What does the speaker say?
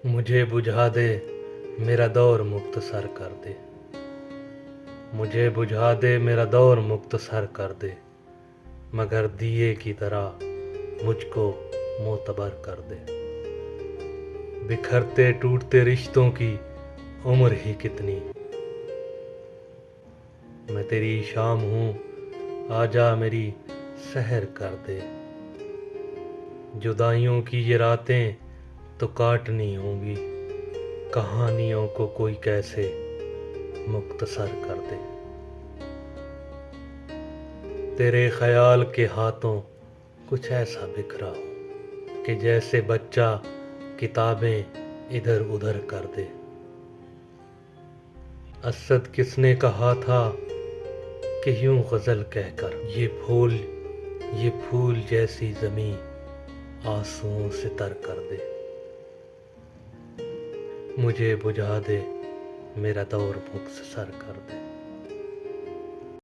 मुझे बुझा दे मेरा दौर मुख्तसर कर दे। मुझे बुझा दे मेरा दौर मुख्तसर कर दे, मगर दिए की तरह मुझको मोतबर कर दे। बिखरते टूटते रिश्तों की उम्र ही कितनी, मैं तेरी शाम हूँ, आजा मेरी सहर कर दे। जुदाइयों की ये रातें तो काटनी होंगी, कहानियों को कोई कैसे मुख्तसर कर दे। तेरे ख्याल के हाथों कुछ ऐसा बिखरा हो कि जैसे बच्चा किताबें इधर उधर कर दे। असद किसने कहा था कि यूं गजल कहकर ये फूल जैसी ज़मीं आंसुओं से तर कर दे। मुझे बुझा दे मेरा दौर मुख्तसर कर दे।